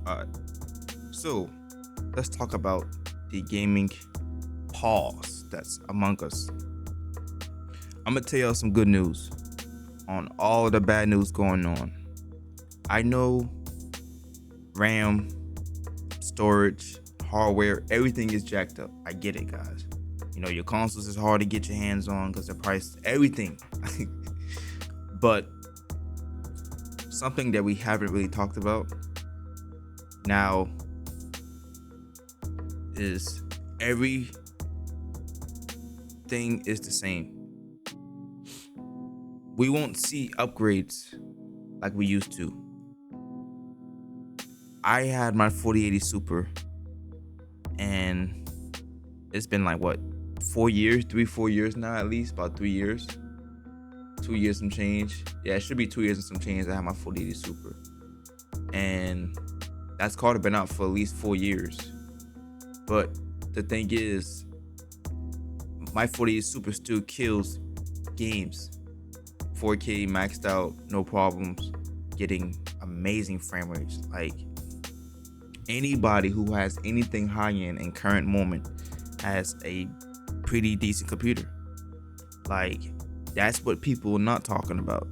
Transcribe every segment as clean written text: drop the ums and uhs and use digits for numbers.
Alright, so let's talk about the gaming pause that's among us. I'm gonna tell y'all some good news on all the bad news going on. I know RAM, storage, hardware, everything is jacked up. I get it, guys. You know, your consoles is hard to get your hands on because the price, everything. But something that we haven't really talked about now is everything is the same. We won't see upgrades like we used to. I had my 4080 Super and it's been like what, 4 years, 4 years now, at least about 3 years, 2 years some change. Yeah, it should be 2 years and some change. I have my 4080 Super, and that's card been out for at least 4 years. But the thing is, my 4080 Super still kills games, 4K maxed out, no problems, getting amazing frame rates. Like, anybody who has anything high end in current moment has a pretty decent computer. Like, that's what people are not talking about.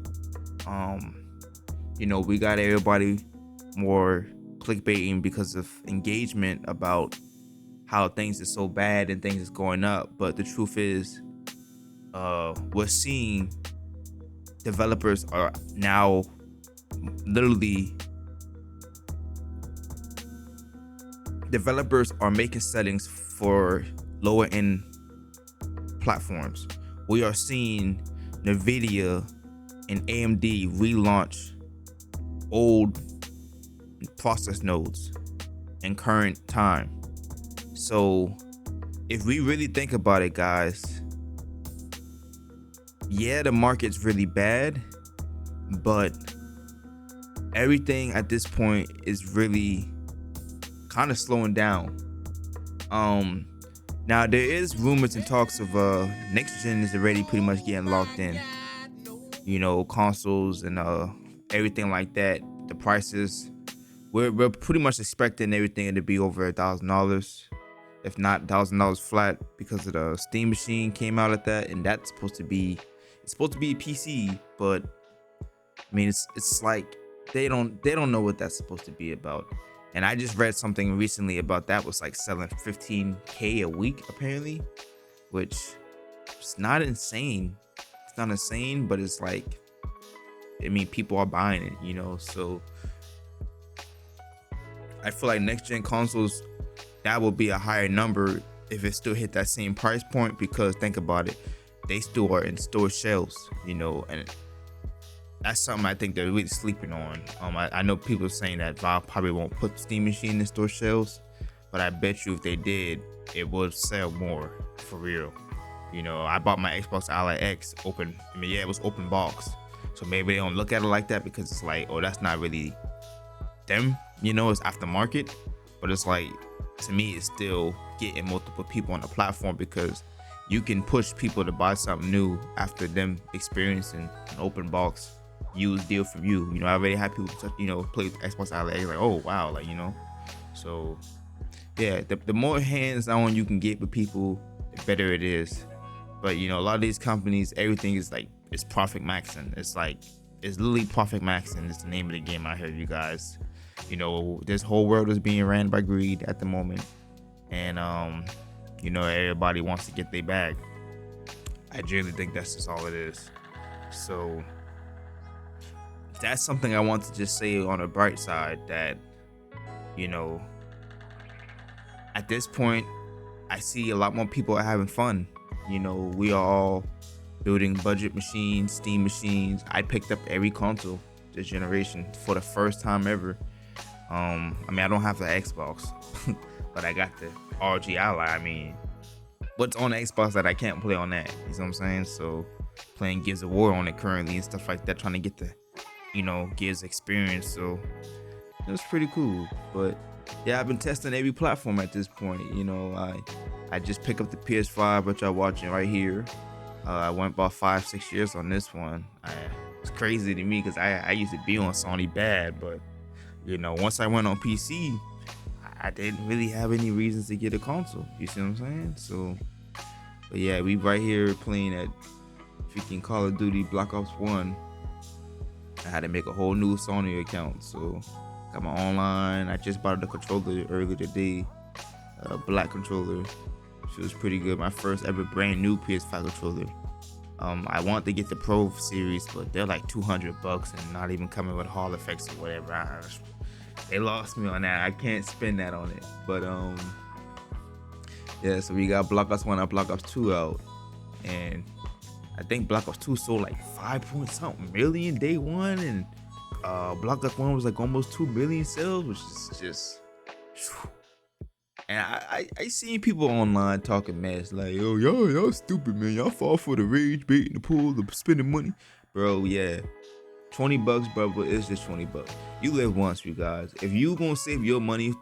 You know, we got everybody more clickbaiting because of engagement about how things are so bad and things is going up. But the truth is, we're seeing developers are now literally making settings for lower end platforms. We are seeing Nvidia and AMD relaunch old process nodes in current time. So if we really think about it, guys, yeah, the market's really bad, but everything at this point is really kind of slowing down. Now there is rumors and talks of next gen is already pretty much getting locked in. You know, consoles and everything like that. The prices, we're pretty much expecting everything to be over $1,000, if not $1,000 flat, because of the Steam Machine came out at that, and that's supposed to be a PC, but I mean it's like they don't know what that's supposed to be about. And I just read something recently about that was like selling 15K a week apparently, which is not insane. It's not insane, but it's like, I mean, people are buying it, you know. So I feel like next gen consoles, that will be a higher number if it still hit that same price point, because think about it, they still are in store shelves, you know, and that's something I think they're really sleeping on. I know people are saying that Valve probably won't put Steam Machine in store shelves, but I bet you if they did, it would sell more for real. You know, I bought my Xbox Ally X open. I mean, yeah, it was open box, so maybe they don't look at it like that because it's like, oh, that's not really them. You know, it's aftermarket, but it's like, to me, it's still getting multiple people on the platform because you can push people to buy something new after them experiencing an open box used deal from you. You know, I already had people, you know, play Xbox Ally X, like, oh wow, like, you know. So yeah, the more hands-on you can get with people, the better it is. But you know, a lot of these companies, everything is like, it's profit maxing. It's like, it's literally profit maxing. It's the name of the game out here, you guys. You know, this whole world is being ran by greed at the moment, and you know, everybody wants to get their bag. I genuinely think that's just all it is. So that's something I want to just say on the bright side, that, you know, at this point, I see a lot more people are having fun. You know, we are all building budget machines, Steam machines. I picked up every console this generation for the first time ever. I mean, I don't have the Xbox, but I got the RG Ally. I mean, what's on the Xbox that I can't play on that? You know what I'm saying? So playing Gears of War on it currently and stuff like that, trying to get the, you know, Gears experience. So it was pretty cool. But yeah, I've been testing every platform at this point. You know, I just picked up the PS5, which I'm watching right here. I went about 5-6 years on this one. It's crazy to me because I used to be on Sony bad, but you know, once I went on PC, I didn't really have any reasons to get a console. You see what I'm saying? So, but yeah, we right here playing at freaking Call of Duty Black Ops 1. I had to make a whole new Sony account, so got my online. I just bought the controller earlier today, a black controller. She was pretty good. My first ever brand new PS5 controller. I want to get the Pro series, but they're like $200 and not even coming with Hall effects or whatever. They lost me on that. I can't spend that on it. But yeah. So we got Black Ops 1 and Black Ops 2 out, and I think Black Ops 2 sold like 5 point something million day one, and Black Ops 1 was like almost 2 million sales, which is just. And I seen people online talking mess like, yo, y'all stupid, man. Y'all fall for the rage bait in the pool, the spending money. Bro, yeah. $20, bro, but it's just $20. You live once, you guys. If you gonna save your money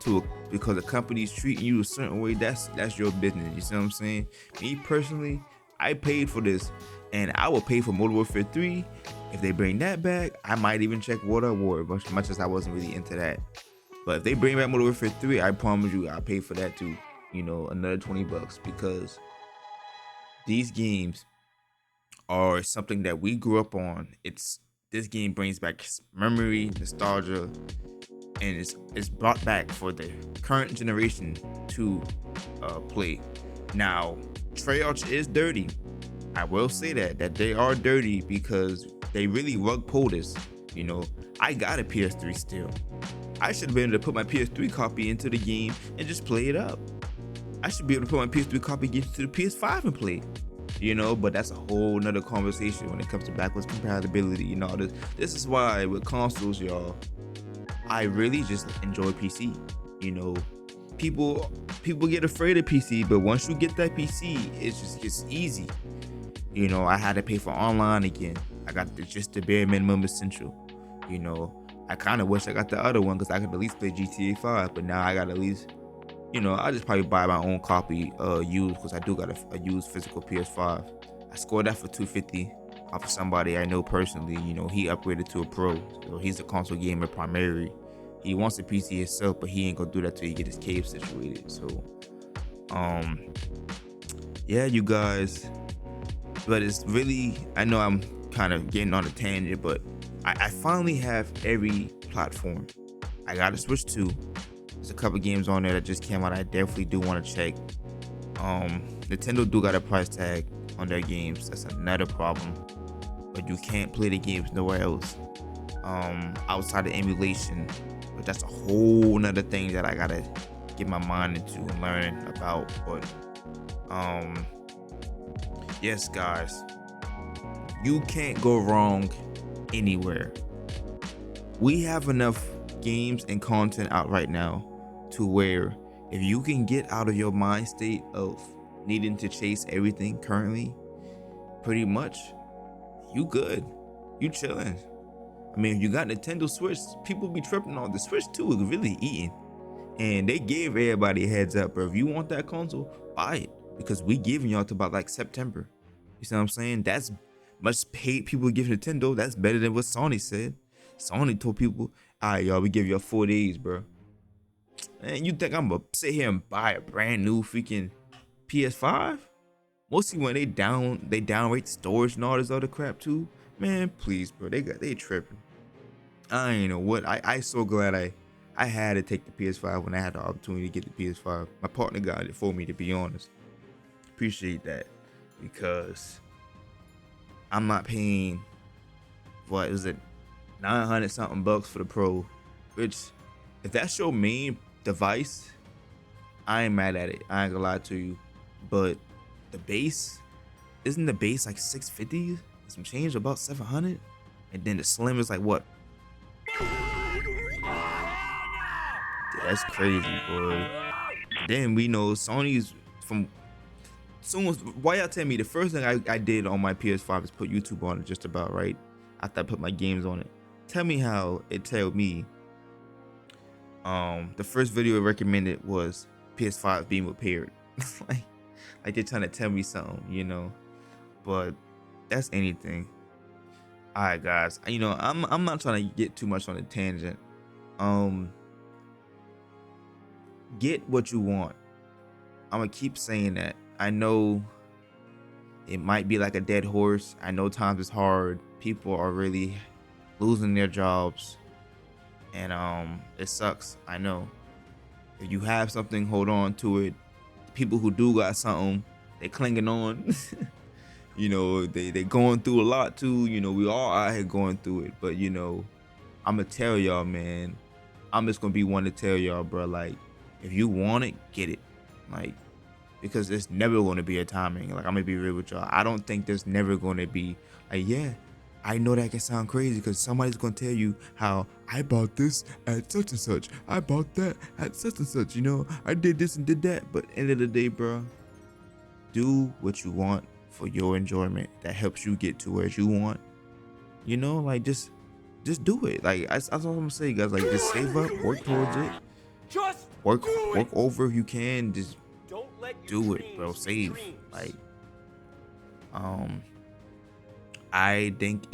because a company's treating you a certain way, that's your business. You see what I'm saying? Me personally, I paid for this, and I will pay for Modern Warfare 3. If they bring that back, I might even check World at War, much as I wasn't really into that. But if they bring back Modern Warfare 3, I promise you I'll pay for that too. You know, another $20, because these games are something that we grew up on. This game brings back memory, nostalgia, and it's brought back for the current generation to play. Now, Treyarch is dirty. I will say that they are dirty because they really rug pulled us. You know, I got a PS3 still. I should have been able to put my PS3 copy into the game and just play it up. I should be able to put my PS3 copy into the PS5 and play it. You know, but that's a whole nother conversation when it comes to backwards compatibility. You know, this is why with consoles, y'all, I really just enjoy PC. You know, people get afraid of PC, but once you get that PC, it's easy. You know, I had to pay for online again. I got just the bare minimum essential. You know, I kind of wish I got the other one because I could at least play GTA 5, but now I got at least, you know, I'll just probably buy my own copy used, because I do got a used physical PS5. I scored that for $250 off of somebody I know personally. You know, he upgraded to a Pro, so he's a console gamer primarily. He wants a PC himself, but he ain't gonna do that till he get his cave situated. So, yeah, you guys. But it's really, I know I'm kind of getting on a tangent, but I finally have every platform. I got a Switch 2. There's a couple games on there that just came out I definitely do want to check. Nintendo do got a price tag on their games. That's another problem. But you can't play the games nowhere else outside of emulation. But that's a whole nother thing that I gotta get my mind into and learn about. But yes, guys, you can't go wrong anywhere. We have enough games and content out right now to where if you can get out of your mind state of needing to chase everything currently, pretty much you good, you chilling. I mean, if you got Nintendo Switch, people be tripping on the Switch 2 is really eating, and they gave everybody a heads up, bro. If you want that console, buy it, because we giving y'all to about like September. You see what I'm saying? That's much paid people give Nintendo. That's better than what Sony said. Sony told people, all right, y'all, we give y'all 4 days, bro. And you think I'm gonna sit here and buy a brand new freaking PS5? Mostly when they downrate the storage and all this other crap too. Man, please, bro, they tripping. I ain't know what. I so glad I had to take the PS5 when I had the opportunity to get the PS5. My partner got it for me, to be honest. Appreciate that, because I'm not paying, what is it, 900 something bucks for the Pro, which if that's your main device, I ain't mad at it. I ain't gonna lie to you. But the base, isn't the base like 650? Some change, about 700? And then the Slim is like what? That's crazy, boy. Then we know Sony's from soon. Why y'all tell me the first thing I did on my PS5 is put YouTube on it, just about, right? After I put my games on it. Tell me how it told me. The first video it recommended was PS5 being repaired. like they're trying to tell me something, you know. But that's anything. All right, guys. I'm not trying to get too much on a tangent. Um, get what you want. I'm gonna keep saying that. I know it might be like a dead horse. I know times is hard. People are really losing their jobs, and it sucks. I know. If you have something, hold on to it. People who do got something, they clinging on. They going through a lot too. We all out here going through it, but I'ma tell y'all, man. I'm just gonna be one to tell y'all, bro. Like, if you want it, get it. Like, because it's never gonna be a timing. Like, I'm gonna be real with y'all. I don't think there's never gonna be like, yeah. I know that can sound crazy because somebody's gonna tell you how I bought this at such and such. I bought that at such and such. I did this and did that. But end of the day, bro, do what you want for your enjoyment. That helps you get to where you want. Like just do it. Like that's all I'm gonna say, guys. Like just save up, work towards it, Just work over if you can. Just don't let do it, bro. Save. Like I think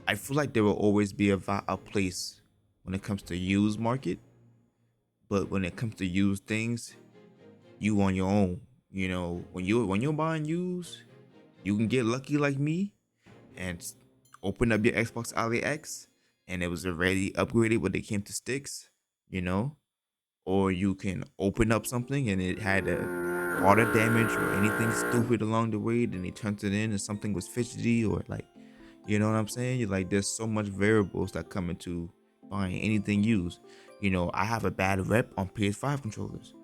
I feel like there will always be a place when it comes to used market, but when it comes to used things, you on your own. When you're buying used, you can get lucky like me and open up your Xbox Ally X and it was already upgraded when it came to sticks, you know, or you can open up something and it had a water damage or anything stupid along the way, then they turned it in and something was fidgety or like, you know what I'm saying? You're like, there's so much variables that come into buying anything used. I have a bad rep on PS5 controllers.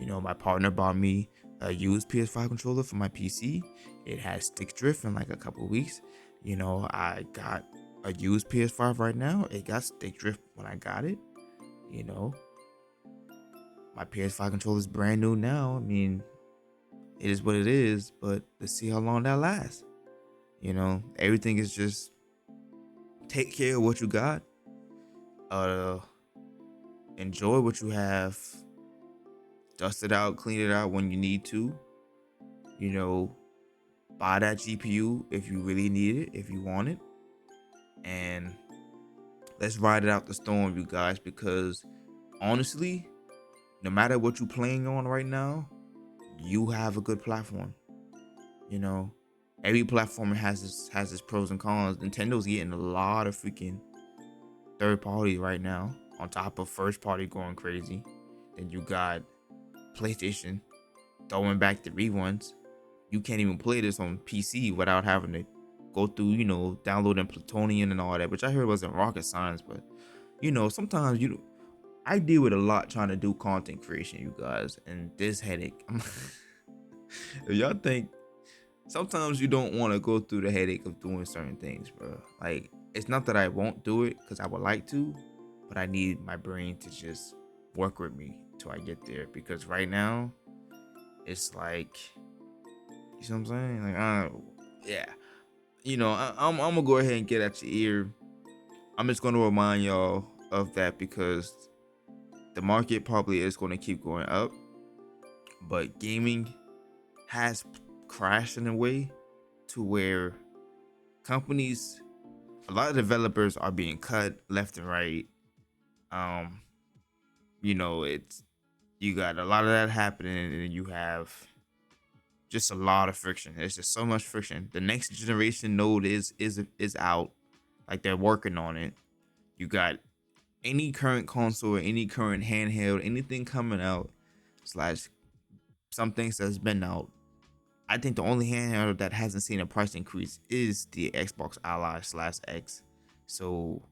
My partner bought me a used PS5 controller for my PC. It has stick drift in like a couple weeks. I got a used PS5 right now. It got stick drift when I got it. You know, my PS5 controller is brand new now. I mean, it is what it is, but let's see how long that lasts. Everything is just take care of what you got. Uh, enjoy what you have. Dust it out, clean it out when you need to. You know, buy that GPU if you really need it, if you want it, and let's ride it out the storm, you guys. Because honestly, no matter what you're playing on right now, you have a good platform. You know, every platform has its pros and cons. Nintendo's getting a lot of freaking third party right now, on top of first party going crazy. Then you got PlayStation throwing back the reruns. You can't even play this on PC without having to go through, downloading Plutonian and all that, which I heard wasn't rocket science, but sometimes I deal with a lot trying to do content creation, you guys, and this headache. If y'all think sometimes you don't want to go through the headache of doing certain things, bro. Like, it's not that I won't do it because I would like to, but I need my brain to just work with me till I get there. Because right now, it's like, you know what I'm saying? Like, yeah. I'm gonna go ahead and get at your ear. I'm just gonna remind y'all of that because the market probably is gonna keep going up, but gaming has crashed in a way to where companies, a lot of developers are being cut left and right. Um, it's you got a lot of that happening, and you have just a lot of friction. There's just so much friction. The next generation node is out, like they're working on it. You got any current console or any current handheld, anything coming out, slash some things that's been out. I think the only handheld that hasn't seen a price increase is the Xbox Ally slash X. So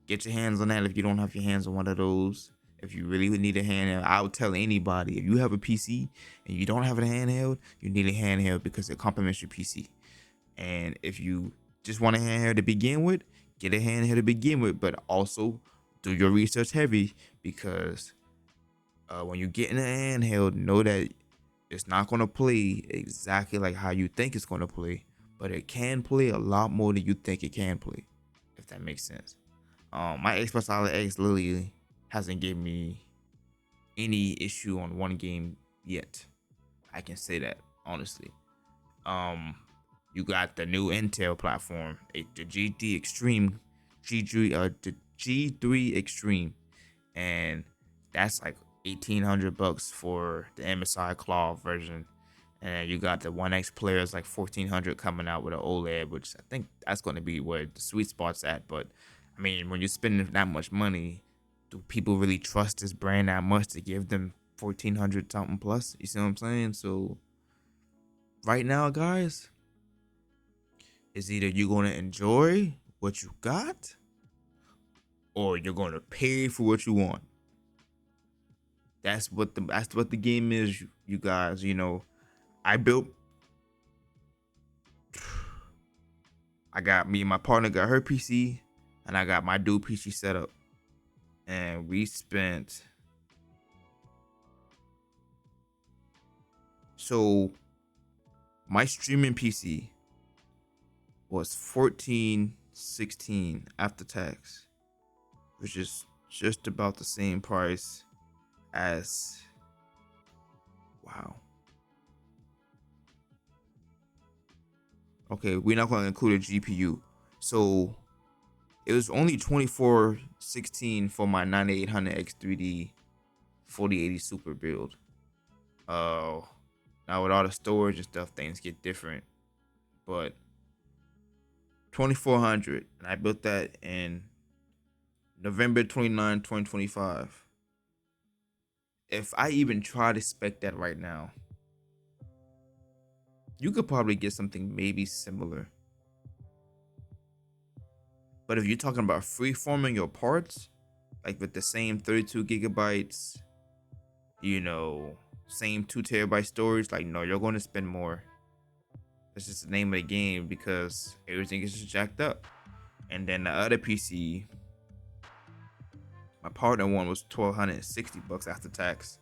get your hands on that if you don't have your hands on one of those. If you really need a handheld, I would tell anybody, if you have a PC and you don't have a handheld, you need a handheld because it complements your PC. And if you just want a handheld to begin with, get a handheld to begin with, but also do your research heavy because when you get in a handheld, know that it's not going to play exactly like how you think it's going to play, but it can play a lot more than you think it can play, if that makes sense. My Xbox Ally X literally hasn't given me any issue on one game yet. I can say that honestly. Um, You got the new Intel platform, the GT Extreme, the G3 Extreme, and that's like $1,800 for the MSI Claw version. And you got the One X players like $1,400 coming out with an OLED, which I think that's going to be where the sweet spot's at. But I mean, when you're spending that much money, do people really trust this brand that much to give them 1,400 something plus? You see what I'm saying? So right now, guys, it's either you're going to enjoy what you got or you're going to pay for what you want. That's what the game is, you guys. You know, I got me and my partner got her PC, and I got my dual PC set up, and we spent, so my streaming PC was $1,416 after tax, which is just about the same price as, wow. Okay, we're not going to include a GPU. So it was only $2,416 for my 9800X3D 4080 Super build. Now with all the storage and stuff, things get different. But $2,400, and I built that in November 29, 2025. If I even try to spec that right now, you could probably get something maybe similar. But if you're talking about freeforming your parts, like with the same 32 gigabytes, you know, same 2 terabyte storage, like, no, you're going to spend more. That's just the name of the game, because everything is just jacked up. And then the other PC, my partner one, was $1,260 after tax.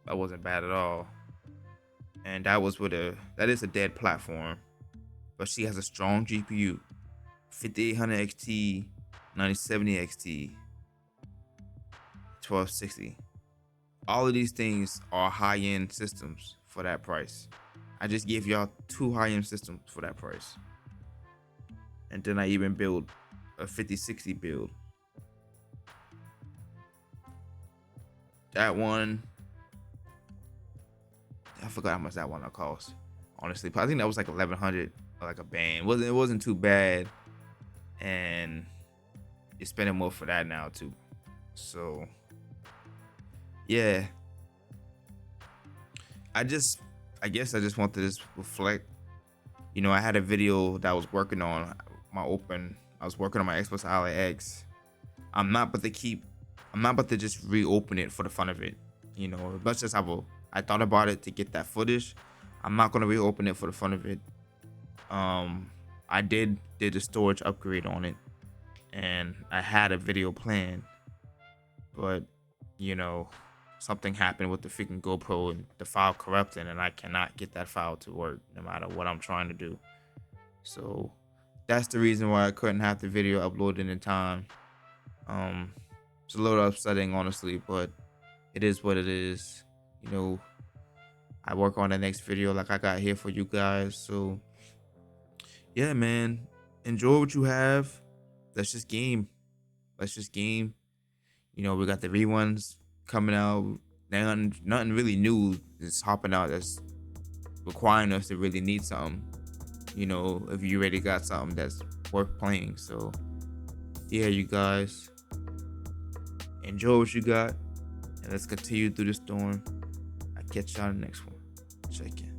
That wasn't bad at all. And that was that is a dead platform, but she has a strong GPU, 5800 XT, 9070 XT, 1260. All of these things are high-end systems for that price. I just gave y'all 2 high-end systems for that price. And then I even built a 5060 build. That one, I forgot how much that one cost. Honestly, but I think that was like $1,100, like a band. It wasn't too bad, and you're spending more for that now too. So yeah, I guess I just wanted to just reflect. You know, I had a video that I was working on I was working on my Xbox Ally X. I'm not about to just reopen it for the fun of it. You know, as much as I thought about it to get that footage, I'm not gonna reopen it for the fun of it. I did a storage upgrade on it, and I had a video planned, but you know, something happened with the freaking GoPro and the file corrupted, and I cannot get that file to work no matter what I'm trying to do. So that's the reason why I couldn't have the video uploaded in time. It's a little upsetting, honestly, but it is what it is. You know, I work on the next video like I got here for you guys. So yeah, man, enjoy what you have. Let's just game. You know, we got the reruns coming out. Nothing really new is hopping out that's requiring us to really need something. You know, if you already got something that's worth playing. So yeah, you guys, enjoy what you got, and let's continue through the storm. I'll catch y'all in the next one. Check in.